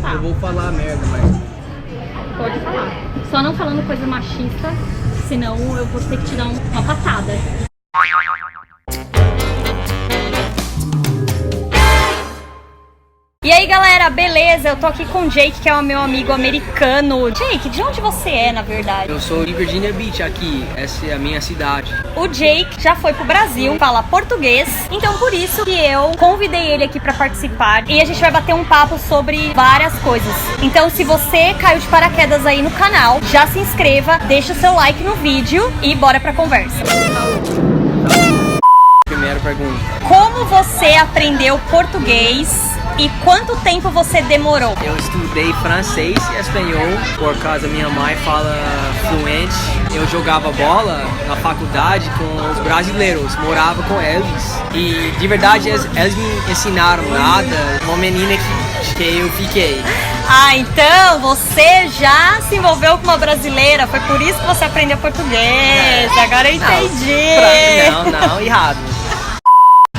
Tá. Eu vou falar merda, mas... Pode falar. Só não falando coisa machista, senão eu vou ter que te dar uma patada. E aí galera, beleza? Eu tô aqui com o Jake, que é o meu amigo americano. Jake, de onde você é, na verdade? Eu sou de Virginia Beach aqui, essa é a minha cidade. O Jake já foi pro Brasil, fala português, então por isso que eu convidei ele aqui pra participar e a gente vai bater um papo sobre várias coisas. Então se você caiu de paraquedas aí no canal, já se inscreva, deixa o seu like no vídeo e bora pra conversa. Primeira pergunta. Como você aprendeu português? E quanto tempo você demorou? Eu estudei francês e espanhol por causa minha mãe fala fluente. Eu jogava bola na faculdade com os brasileiros, morava com eles. E de verdade eles me ensinaram nada. Uma menina que eu fiquei. Ah, então você já se envolveu com uma brasileira, foi por isso que você aprendeu português. Agora eu entendi. Não, errado.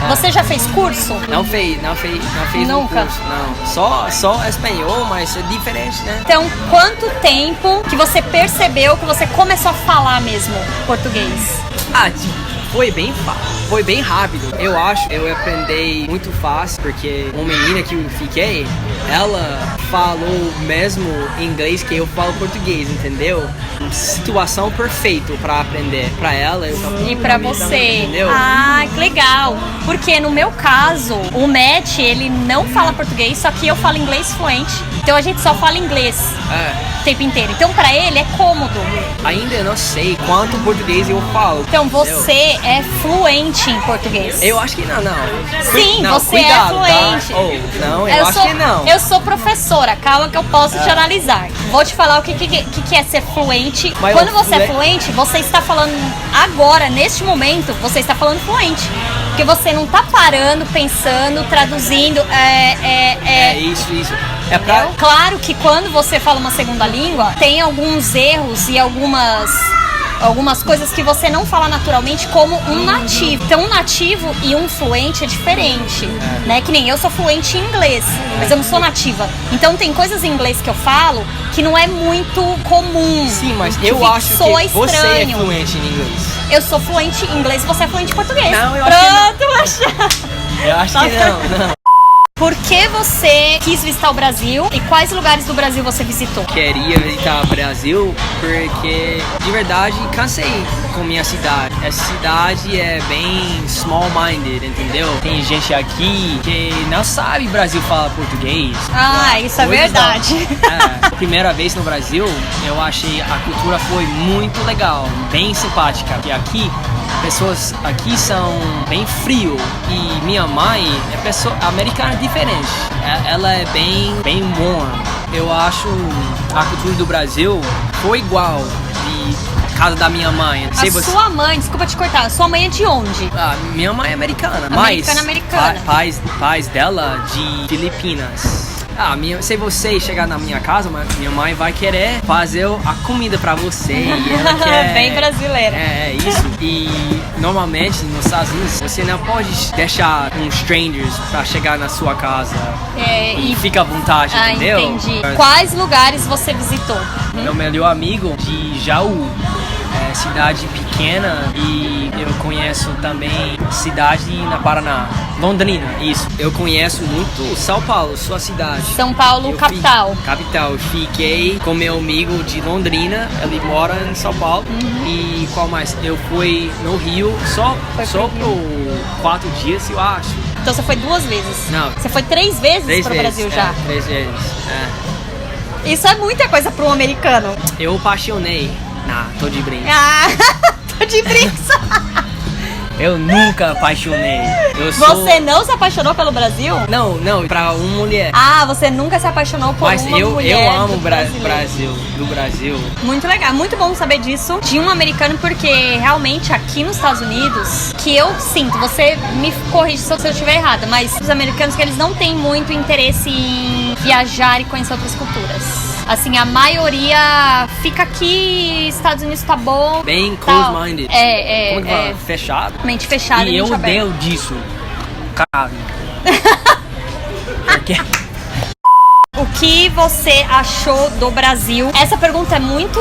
Você já fez curso? Não fez Nunca? Um curso, não. Só espanhol, mas é diferente, né? Então, quanto tempo que você percebeu que você começou a falar mesmo português? Foi bem fácil, foi bem rápido. Eu acho, eu aprendi muito fácil, porque uma menina que eu fiquei, ela falou mesmo inglês que eu falo português, entendeu? Situação perfeita pra aprender, pra ela e pra você. Entendeu? Ah, que legal. Porque no meu caso, o Matt, ele não fala português, só que eu falo inglês fluente. Então a gente só fala inglês o tempo inteiro. Então pra ele é cômodo. Ainda não sei quanto português eu falo. Então você é fluente em português. Eu acho que não. Sim, não, você cuidado, é fluente. Tá? Não, eu acho que não. Eu sou professora, calma que eu posso te analisar. Vou te falar o que é ser fluente. Mas quando você é fluente, você está falando agora, neste momento, você está falando fluente. Porque você não tá parando, pensando, traduzindo. Isso. É pra... Claro que quando você fala uma segunda língua, tem alguns erros e algumas coisas que você não fala naturalmente como um nativo. Então um nativo e um fluente é diferente, né? Que nem eu sou fluente em inglês, mas eu não sou nativa. Então tem coisas em inglês que eu falo que não é muito comum. Sim, mas eu acho que estranho. você é fluente em inglês. Eu sou fluente em inglês e você é fluente em português. Não, eu acho que não. Eu acho que não. Por que você quis visitar o Brasil e quais lugares do Brasil você visitou? Queria visitar o Brasil porque, de verdade, cansei com minha cidade. Essa cidade é bem small-minded, entendeu? Tem gente aqui que não sabe Brasil fala português. Ah, isso é verdade. Primeira vez no Brasil, eu achei a cultura foi muito legal, bem simpática. E aqui, pessoas aqui são bem frio e minha mãe é pessoa americana diferente. Ela é bem warm. Eu acho a cultura do Brasil foi igual de casa da minha mãe. Sua mãe, desculpa te cortar, sua mãe é de onde? Minha mãe é americana, americana. Pais dela de Filipinas. Se você chegar na minha casa, minha mãe vai querer fazer a comida pra você. E ela quer... Bem brasileira. É isso. E normalmente nos Estados Unidos você não pode deixar strangers pra chegar na sua casa e fica à vontade, entendeu? Entendi. Quais lugares você visitou? Meu melhor amigo de Jaú. Cidade pequena e eu conheço também cidade na Paraná, Londrina, isso. Eu conheço muito São Paulo, sua cidade. São Paulo, capital. Capital. Fiquei com meu amigo de Londrina, ele mora em São Paulo. E qual mais? Eu fui no Rio só por 4 dias, eu acho. Então você foi 2 vezes? Não. Você foi 3 vezes pro Brasil já? 3 vezes. Isso é muita coisa para um americano. Eu apaixonei. Tô de brinco. Tô de brinco. Eu nunca apaixonei. Você não se apaixonou pelo Brasil? Não, pra uma mulher. Você nunca se apaixonou por uma mulher. Mas eu amo o Brasil. Muito legal, muito bom saber disso de um americano, porque realmente aqui nos Estados Unidos, que eu sinto, você me corrige se eu estiver errada, mas os americanos que eles não têm muito interesse em viajar e conhecer outras culturas. Assim, a maioria fica aqui, Estados Unidos tá bom. Bem close-minded. Como que fala? Fechado. Mente fechada e mente aberta. E eu odeio disso. Caralho. Porque O que você achou do Brasil? Essa pergunta é muito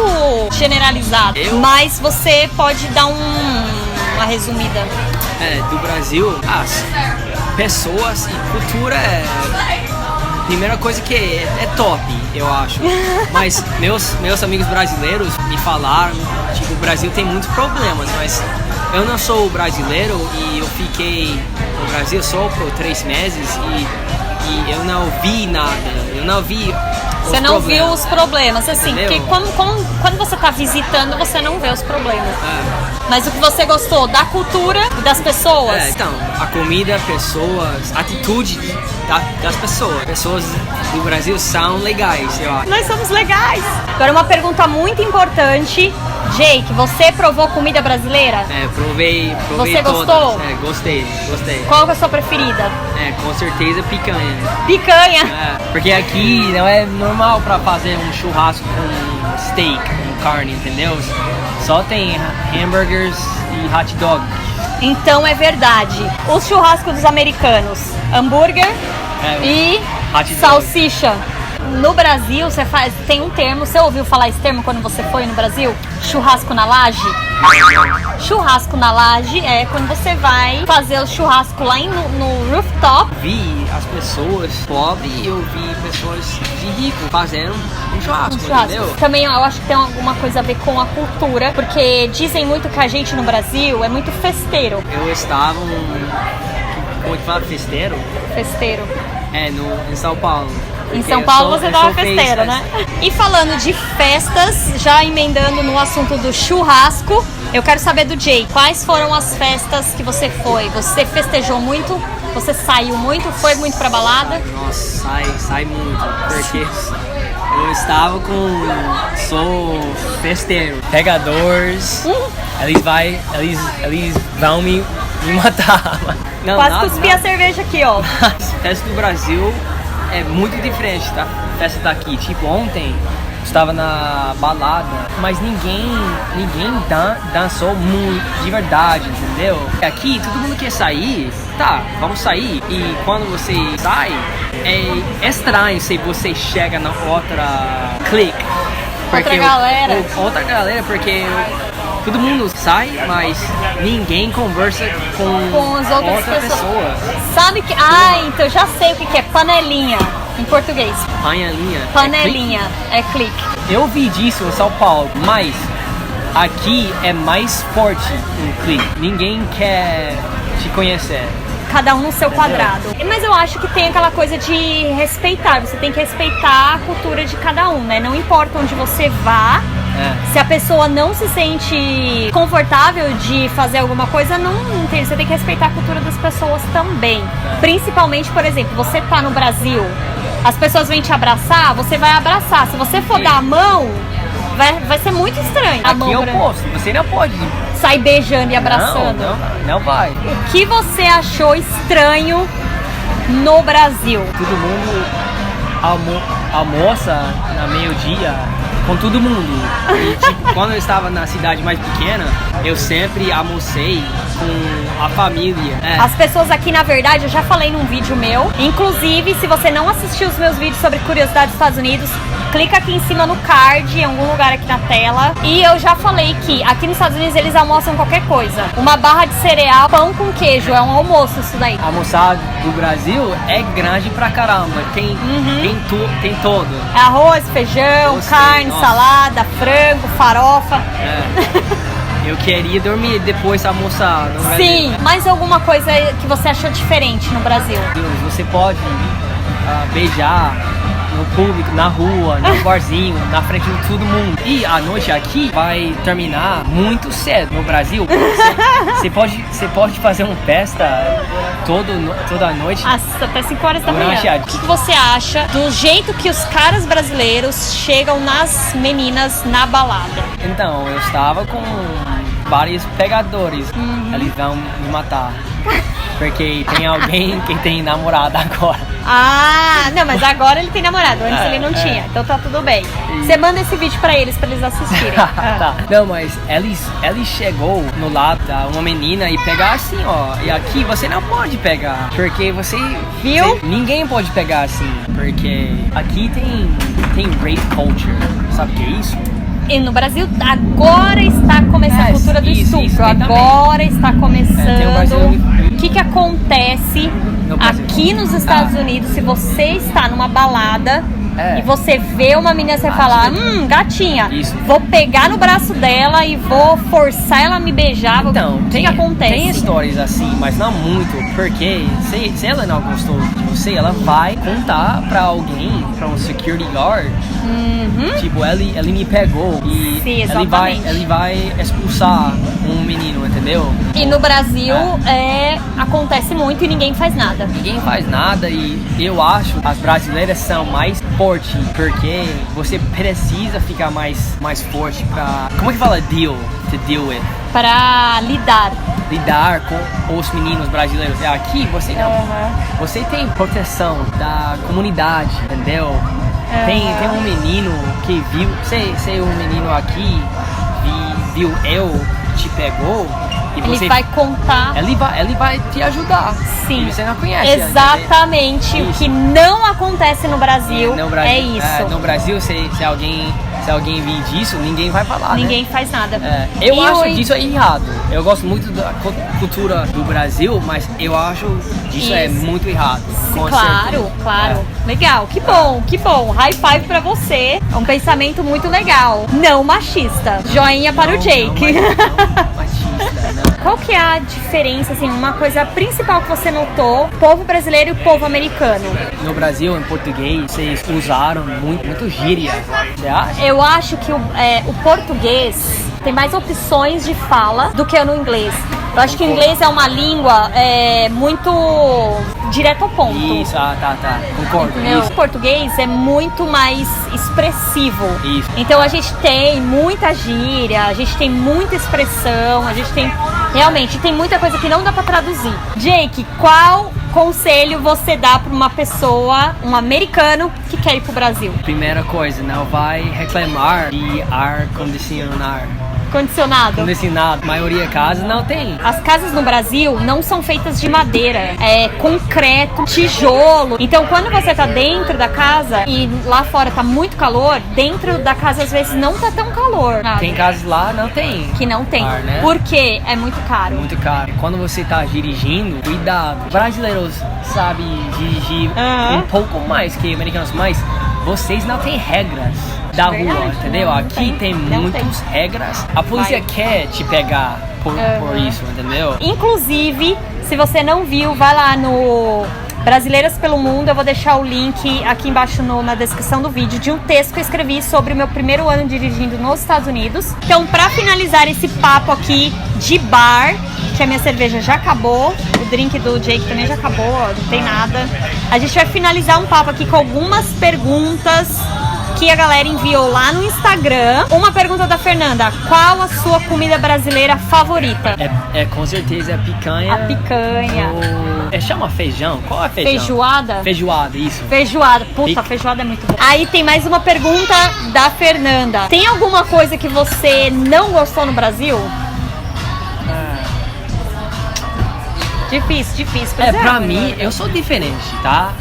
generalizada, mas você pode dar uma resumida. Do Brasil, as pessoas e cultura primeira coisa que é top, eu acho. Mas meus amigos brasileiros me falaram, tipo, o Brasil tem muitos problemas, mas eu não sou brasileiro e eu fiquei no Brasil só por 3 meses e eu não vi nada, eu não vi Você não viu os problemas, assim, entendeu? porque quando você tá visitando, você não vê os problemas. Mas o que você gostou da cultura e das pessoas? Então, a comida, pessoas, atitude das pessoas. Pessoas do Brasil são legais, eu acho. Nós somos legais. Agora uma pergunta muito importante. Jake, você provou comida brasileira? Provei Você todas. gostou? Gostei. Qual que é a sua preferida? Com certeza picanha. Picanha. Porque aqui não é normal pra fazer um churrasco com steak, com carne, entendeu? Só tem hambúrgueres e hot dog. Então é verdade. O churrasco dos americanos, hambúrguer e hot dog. salsicha. No Brasil, tem um termo, você ouviu falar esse termo quando você foi no Brasil? Churrasco na laje? Churrasco na laje é quando você vai fazer o churrasco lá no rooftop. Vi as pessoas pobres e eu vi pessoas de rico fazendo um churrasco, entendeu? Também eu acho que tem alguma coisa a ver com a cultura, porque dizem muito que a gente no Brasil é muito festeiro. Eu estava como é que fala? Festeiro? Festeiro. Em São Paulo. Em São Paulo você tava festeiro, né? E falando de festas, já emendando no assunto do churrasco, eu quero saber do Jay. Quais foram as festas que você foi? Você festejou muito? Você saiu muito? Foi muito pra balada? Nossa, sai muito. Porque eu estava sou festeiro. Pegadores. Eles vão me matar. Não, quase cuspi a cerveja aqui, ó. Festa do Brasil é muito diferente da festa daqui. Tipo, ontem estava na balada, mas ninguém dançou muito de verdade, entendeu? Aqui todo mundo quer sair, vamos sair. E quando você sai, é estranho se você chega na outra clique. Outra galera, porque todo mundo sai, mas ninguém conversa com as outras pessoas. Sabe que... então já sei o que é panelinha em português. Panelinha. É clique. Eu vi disso em São Paulo, mas aqui é mais forte o clique. Ninguém quer te conhecer. Cada um no seu quadrado. Mas eu acho que tem aquela coisa de respeitar. Você tem que respeitar a cultura de cada um, né? Não importa onde você vá. Se a pessoa não se sente confortável de fazer alguma coisa, não entende. Você tem que respeitar a cultura das pessoas também. Principalmente, por exemplo, você tá no Brasil, as pessoas vêm te abraçar, você vai abraçar. Se você for dar a mão, vai ser muito estranho. Aqui eu posso, você não pode sair beijando e abraçando. Não vai. O que você achou estranho no Brasil? Todo mundo almoça na meio-dia com todo mundo. E tipo, quando eu estava na cidade mais pequena, eu sempre almocei com a família. As pessoas aqui, na verdade, eu já falei num vídeo meu. Inclusive, se você não assistiu os meus vídeos sobre curiosidades dos Estados Unidos, clica aqui em cima no card, em algum lugar aqui na tela. E eu já falei que aqui nos Estados Unidos eles almoçam qualquer coisa. Uma barra de cereal, pão com queijo, é um almoço isso daí. Almoçar do Brasil é grande pra caramba. Tem todo. Arroz, feijão, carne, nossa, salada, frango, farofa. Eu queria dormir depois almoçar no Brasil. Sim, mais alguma coisa que você achou diferente no Brasil? Você pode beijar no público, na rua, no barzinho, na frente de todo mundo. E a noite aqui vai terminar muito cedo. No Brasil, você pode fazer uma festa toda noite. Até 5 horas da manhã. O que você acha do jeito que os caras brasileiros chegam nas meninas na balada? Então, eu estava com vários pegadores. Eles vão me matar. Porque tem alguém que tem namorada agora. Ah, não, mas agora ele tem namorado, antes ele não tinha, então tá tudo bem. Você manda esse vídeo pra eles assistirem. Tá. Não, mas ele chegou no lado da uma menina e pegar assim, ó. E aqui você não pode pegar, porque você... Viu? Ninguém pode pegar assim, porque aqui tem rape culture. Sabe o que é isso? E no Brasil agora está começando a cultura do estupro, agora está começando. O que acontece aqui nos Estados Unidos se você está numa balada e você vê uma menina, você fala, gatinha, vou pegar no braço dela e vou forçar ela a me beijar. Então, o que acontece? Tem histórias assim, mas não muito, porque se ela não gostou de você, ela vai contar pra alguém, pra um security guard. Tipo, ele me pegou e ele vai expulsar um menino, entendeu? E no Brasil acontece muito e ninguém faz nada. Ninguém faz nada e eu acho que as brasileiras são mais fortes, porque você precisa ficar mais forte pra... Como é que fala deal? To deal with? Para lidar com os meninos brasileiros. Aqui você não. Você tem proteção da comunidade, entendeu? Tem um menino que viu, sei um menino aqui viu eu te pegou e ele vai contar. Ele vai te ajudar. Sim. E você não conhece. Exatamente. O que não acontece no Brasil, é isso. No Brasil, se alguém vir disso, ninguém vai falar. Ninguém faz nada. Eu acho disso errado. Eu gosto muito da cultura do Brasil, mas eu acho disso é muito errado. Claro. Legal, que bom. High five pra você. É um pensamento muito legal. Não machista. Joinha para o Jake. Não machista, não. Qual que é a diferença, assim, uma coisa principal que você notou, povo brasileiro e povo americano? No Brasil, em português, vocês usaram muito gíria. Você acha? Eu acho que o português tem mais opções de fala do que no inglês. Eu acho que o inglês é uma língua muito direto ao ponto. Isso, tá. Concordo. O português é muito mais expressivo. Isso. Então a gente tem muita gíria, a gente tem muita expressão, a gente tem... Realmente, tem muita coisa que não dá pra traduzir. Jake, qual conselho você dá pra uma pessoa, um americano, que quer ir pro Brasil? Primeira coisa, não vai reclamar de ar-condicionado. A maioria casas não tem. As casas no Brasil não são feitas de madeira, é concreto, tijolo. Então quando você tá dentro da casa e lá fora tá muito calor, dentro da casa às vezes não tá tão calor. Tem casas lá não tem. Que não tem. Ar, né? Porque é muito caro. Muito caro. Quando você tá dirigindo, cuidado. Brasileiros sabem dirigir um pouco mais que americanos, mas vocês não têm regras da rua, entendeu? Aqui tem muitas regras. A polícia quer te pegar por isso, entendeu? Inclusive, se você não viu, vai lá no Brasileiras pelo Mundo. Eu vou deixar o link aqui embaixo na descrição do vídeo de um texto que eu escrevi sobre o meu primeiro ano dirigindo nos Estados Unidos. Então, pra finalizar esse papo aqui de bar, que a minha cerveja já acabou, o drink do Jake também já acabou, não tem nada. A gente vai finalizar um papo aqui com algumas perguntas que a galera enviou lá no Instagram. Uma pergunta da Fernanda: qual a sua comida brasileira favorita? Com certeza a picanha. A picanha. Chama feijão? Qual é feijão? Feijoada? Feijoada, isso. Feijoada. Puta, feijoada é muito boa. Aí tem mais uma pergunta da Fernanda. Tem alguma coisa que você não gostou no Brasil? Difícil. Pra mim, eu sou diferente, tá?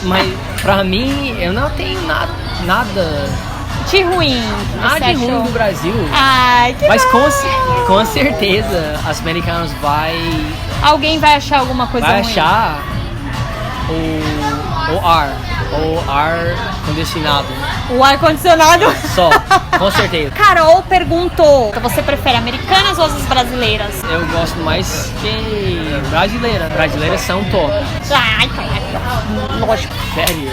Mas pra mim, eu não tenho nada de ruim. Nada de ruim no Brasil. Ai, que mas com certeza, os americanos alguém vai achar alguma coisa ruim. Vai achar o ar-condicionado. O ar-condicionado? Só, com certeza. Carol perguntou: você prefere americanas ou as brasileiras? Eu gosto mais que brasileiras. Brasileiras são top. Ai, lógico. Sério.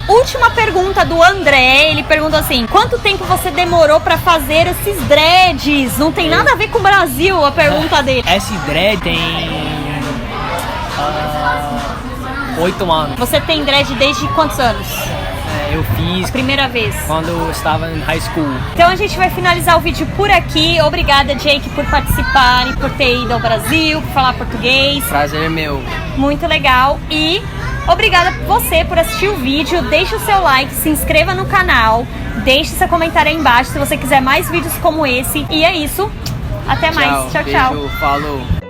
Última pergunta do André. Ele perguntou assim: quanto tempo você demorou pra fazer esses dreads? Não tem nada a ver com o Brasil, a pergunta dele. Esse dread tem 8 anos. Você tem dread desde quantos anos? eu fiz Primeira vez. quando eu estava em high school. Então a gente vai finalizar o vídeo por aqui. Obrigada, Jake, por participar e por ter ido ao Brasil, por falar português. Prazer é meu. Muito legal. E obrigada você por assistir o vídeo. Deixe o seu like, se inscreva no canal, deixe seu comentário aí embaixo se você quiser mais vídeos como esse. E é isso. Até mais. Tchau, tchau. Beijo, falou.